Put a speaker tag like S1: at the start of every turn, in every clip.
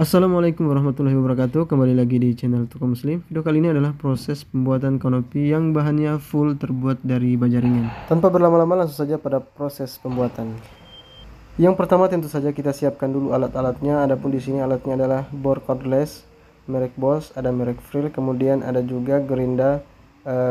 S1: Assalamualaikum warahmatullahi wabarakatuh. Kembali lagi di channel Tuko Muslim. Video kali ini adalah proses pembuatan kanopi yang bahannya full terbuat dari baja ringan. Tanpa berlama-lama langsung saja pada proses pembuatan. Yang pertama tentu saja kita siapkan dulu alat-alatnya. Adapun di sini alatnya adalah bor cordless merek Bosch, ada merek Frill, kemudian ada juga gerinda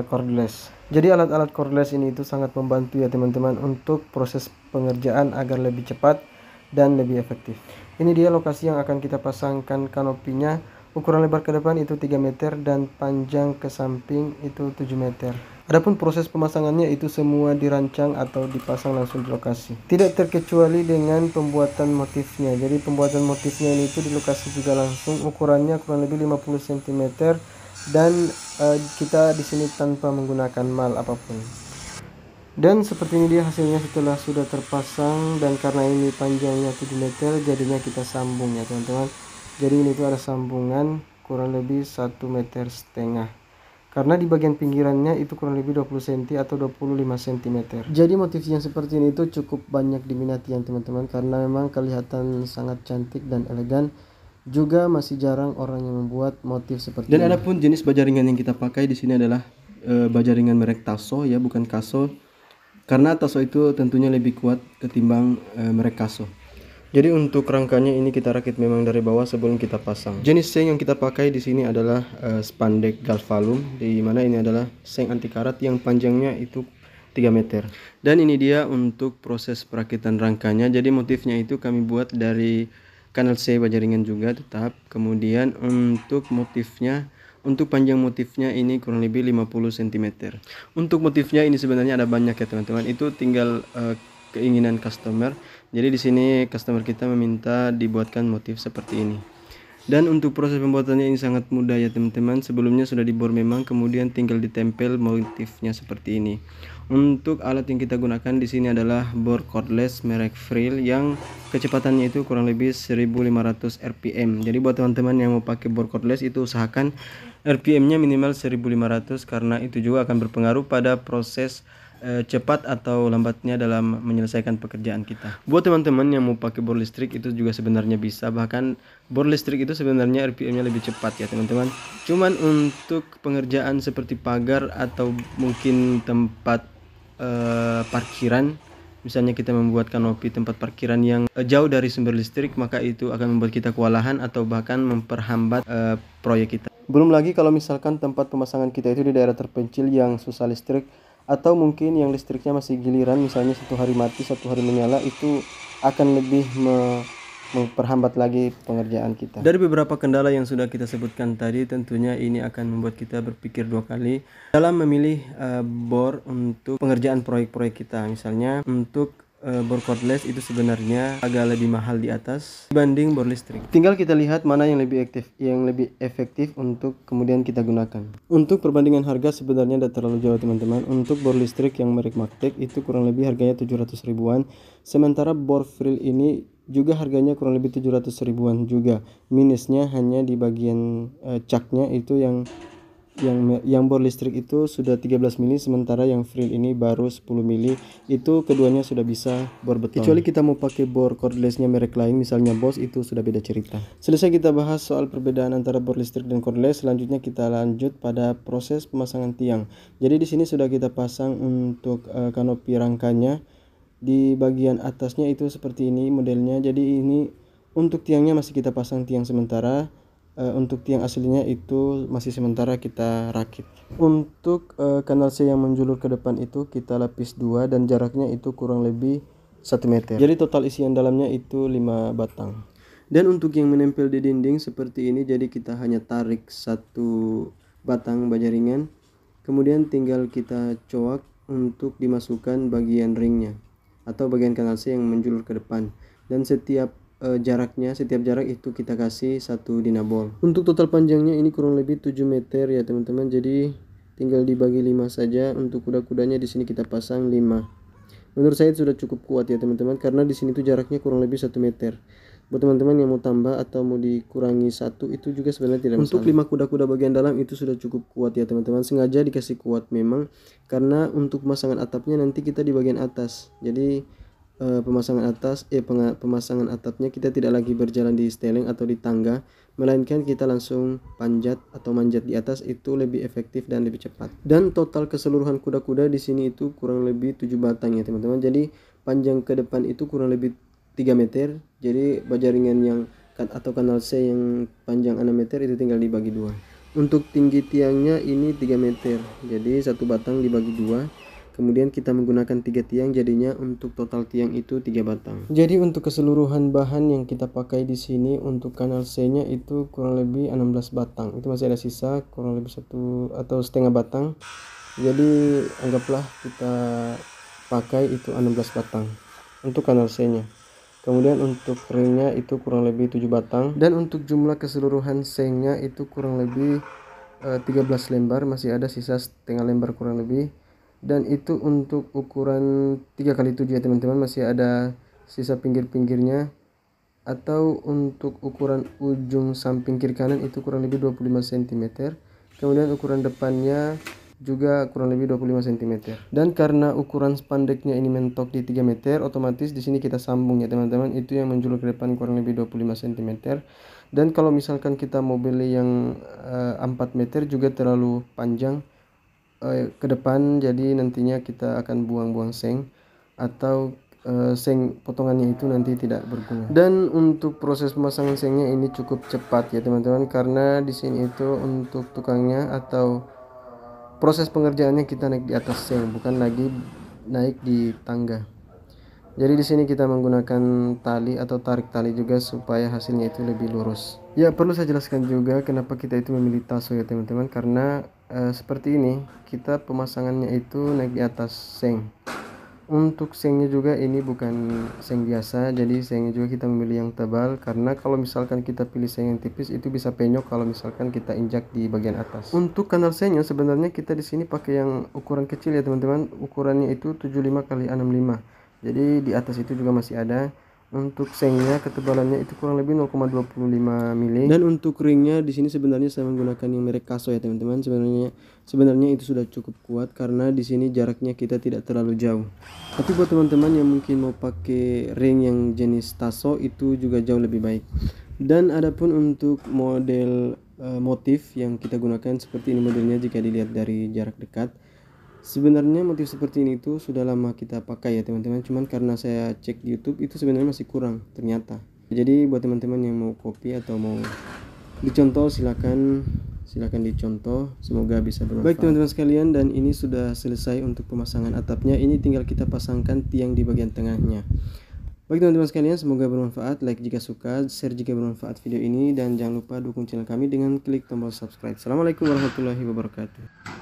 S1: cordless. Jadi alat-alat cordless ini itu sangat membantu ya teman-teman untuk proses pengerjaan agar lebih cepat dan lebih efektif. Ini dia lokasi yang akan kita pasangkan kanopinya. Ukuran lebar ke depan itu 3 meter dan panjang ke samping itu 7 meter. Adapun proses pemasangannya itu semua dirancang atau dipasang langsung di lokasi. Tidak terkecuali dengan pembuatan motifnya. Jadi pembuatan motifnya ini itu di lokasi juga langsung. Ukurannya kurang lebih 50 cm dan kita di sini tanpa menggunakan mal apapun. Dan seperti ini dia hasilnya setelah sudah terpasang, dan karena ini panjangnya 7 meter jadinya kita sambung ya teman-teman. Jadi ini tuh ada sambungan kurang lebih 1,5 meter, karena di bagian pinggirannya itu kurang lebih 20 cm atau 25 cm. Jadi motif yang seperti ini itu cukup banyak diminati ya teman-teman, karena memang kelihatan sangat cantik dan elegan. Juga masih jarang orang yang membuat motif seperti ini. Dan adapun jenis baja ringan yang kita pakai di sini adalah baja ringan merek Tasso ya, bukan Kaso. Karena Tasso itu tentunya lebih kuat ketimbang merek Kaso. Jadi untuk rangkanya ini kita rakit memang dari bawah sebelum kita pasang. Jenis seng yang kita pakai di sini adalah Spandex Galvalum, di mana ini adalah seng anti karat yang panjangnya itu 3 meter. Dan ini dia untuk proses perakitan rangkanya. Jadi motifnya itu kami buat dari kanal C baja ringan juga tetap. Kemudian untuk motifnya, untuk panjang motifnya ini kurang lebih 50 cm. Untuk motifnya ini sebenarnya ada banyak ya teman-teman. Itu tinggal keinginan customer. Jadi di sini customer kita meminta dibuatkan motif seperti ini. Dan untuk proses pembuatannya ini sangat mudah ya teman-teman. Sebelumnya sudah dibor memang, kemudian tinggal ditempel motifnya seperti ini. Untuk alat yang kita gunakan di sini adalah bor cordless merek Frill yang kecepatannya itu kurang lebih 1500 rpm. Jadi buat teman-teman yang mau pakai bor cordless itu usahakan rpm-nya minimal 1500, karena itu juga akan berpengaruh pada proses cepat atau lambatnya dalam menyelesaikan pekerjaan kita. Buat teman-teman yang mau pakai bor listrik itu juga sebenarnya bisa, bahkan bor listrik itu sebenarnya RPM-nya lebih cepat ya teman-teman. Cuman untuk pengerjaan seperti pagar atau mungkin tempat parkiran, misalnya kita membuat kanopi tempat parkiran yang jauh dari sumber listrik, maka itu akan membuat kita kewalahan atau bahkan memperhambat proyek kita. Belum lagi kalau misalkan tempat pemasangan kita itu di daerah terpencil yang susah listrik, atau mungkin yang listriknya masih giliran, misalnya satu hari mati satu hari menyala, itu akan lebih memperhambat lagi pengerjaan kita. Dari beberapa kendala yang sudah kita sebutkan tadi, tentunya ini akan membuat kita berpikir dua kali dalam memilih bor untuk pengerjaan proyek-proyek kita. Misalnya untuk bor cordless itu sebenarnya agak lebih mahal di atas dibanding bor listrik. Tinggal kita lihat mana yang lebih efektif untuk kemudian kita gunakan. Untuk perbandingan harga sebenarnya tidak terlalu jauh teman-teman. Untuk bor listrik yang merek Martek itu kurang lebih harganya 700 ribuan. Sementara bor Frill ini juga harganya kurang lebih 700 ribuan juga. Minusnya hanya di bagian caknya itu yang bor listrik itu sudah 13 mili, sementara yang Frill ini baru 10 mili. Itu keduanya sudah bisa bor beton. Kecuali kita mau pakai bor cordlessnya merek lain, misalnya Bosch, itu sudah beda cerita. Selesai kita bahas soal perbedaan antara bor listrik dan cordless, selanjutnya kita lanjut pada proses pemasangan tiang. Jadi di sini sudah kita pasang untuk kanopi rangkanya. Di bagian atasnya itu seperti ini modelnya. Jadi ini untuk tiangnya masih kita pasang tiang sementara. Untuk tiang aslinya itu masih sementara kita rakit. Untuk kanal C yang menjulur ke depan itu kita lapis 2 dan jaraknya itu kurang lebih 1 meter. Jadi total isian dalamnya itu 5 batang. Dan untuk yang menempel di dinding seperti ini, jadi kita hanya tarik 1 batang baja ringan, kemudian tinggal kita coak untuk dimasukkan bagian ringnya atau bagian kanal C yang menjulur ke depan. Dan setiap setiap jarak itu kita kasih 1 dinabol. Untuk total panjangnya ini kurang lebih 7 meter ya teman-teman. Jadi tinggal dibagi 5 saja. Untuk kuda-kudanya di sini kita pasang 5. Menurut saya sudah cukup kuat ya teman-teman, karena di sini tuh jaraknya kurang lebih 1 meter. Buat teman-teman yang mau tambah atau mau dikurangi 1 itu juga sebenarnya tidak masalah. Untuk 5 kuda-kuda bagian dalam itu sudah cukup kuat ya teman-teman. Sengaja dikasih kuat memang, karena untuk pemasangan atapnya nanti kita di bagian atas. Jadi pemasangan atapnya, kita tidak lagi berjalan di seteling atau di tangga, melainkan kita langsung panjat atau manjat di atas. Itu lebih efektif dan lebih cepat. Dan total keseluruhan kuda-kuda di sini itu kurang lebih 7 batang ya teman-teman. Jadi panjang ke depan itu kurang lebih 3 meter. Jadi baja ringan yang atau kanal C yang panjang 6 meter itu tinggal dibagi dua. Untuk tinggi tiangnya ini 3 meter. Jadi satu batang dibagi dua. Kemudian kita menggunakan 3 tiang, jadinya untuk total tiang itu 3 batang. Jadi untuk keseluruhan bahan yang kita pakai di sini untuk kanal C-nya itu kurang lebih 16 batang. Itu masih ada sisa kurang lebih 1 atau setengah batang. Jadi anggaplah kita pakai itu 16 batang untuk kanal C-nya. Kemudian untuk ringnya itu kurang lebih 7 batang. Dan untuk jumlah keseluruhan sengnya itu kurang lebih 13 lembar, masih ada sisa setengah lembar kurang lebih. Dan itu untuk ukuran 3x7 ya teman-teman, masih ada sisa pinggir-pinggirnya. Atau untuk ukuran ujung samping kiri kanan itu kurang lebih 25 cm. Kemudian ukuran depannya juga kurang lebih 25 cm. Dan karena ukuran spandeknya ini mentok di 3 meter, otomatis di sini kita sambung ya teman-teman. Itu yang menjulur ke depan kurang lebih 25 cm. Dan kalau misalkan kita mau beli yang 4 meter juga terlalu panjang ke depan, jadi nantinya kita akan buang-buang seng atau seng potongannya itu nanti tidak berguna. Dan untuk proses pemasangan sengnya ini cukup cepat ya teman-teman, karena di sini itu untuk tukangnya atau proses pengerjaannya kita naik di atas seng, bukan lagi naik di tangga. Jadi di sini kita menggunakan tali atau tarik tali juga supaya hasilnya itu lebih lurus. Ya, perlu saya jelaskan juga kenapa kita itu memilih taso ya teman-teman, karena seperti ini kita pemasangannya itu naik di atas seng. Untuk sengnya juga ini bukan seng biasa, jadi sengnya juga kita memilih yang tebal, karena kalau misalkan kita pilih seng yang tipis itu bisa penyok kalau misalkan kita injak di bagian atas. Untuk kanal sengnya sebenarnya kita di sini pakai yang ukuran kecil ya teman-teman, ukurannya itu 75 x 65. Jadi di atas itu juga masih ada. Untuk sengnya ketebalannya itu kurang lebih 0,25 mili. Dan untuk ringnya di sini sebenarnya saya menggunakan yang merek Kaso ya teman-teman. Sebenarnya itu sudah cukup kuat karena di sini jaraknya kita tidak terlalu jauh. Tapi buat teman-teman yang mungkin mau pakai ring yang jenis Taso itu juga jauh lebih baik. Dan adapun untuk model motif yang kita gunakan seperti ini modelnya jika dilihat dari jarak dekat. Sebenarnya motif seperti ini tuh sudah lama kita pakai ya teman-teman, cuman karena saya cek di YouTube itu sebenarnya masih kurang ternyata. Jadi buat teman-teman yang mau copy atau mau dicontoh silakan dicontoh, semoga bisa bermanfaat. Baik teman-teman sekalian, dan ini sudah selesai untuk pemasangan atapnya. Ini tinggal kita pasangkan tiang di bagian tengahnya. Baik teman-teman sekalian, semoga bermanfaat. Like jika suka, share jika bermanfaat video ini, dan jangan lupa dukung channel kami dengan klik tombol subscribe. Assalamualaikum warahmatullahi wabarakatuh.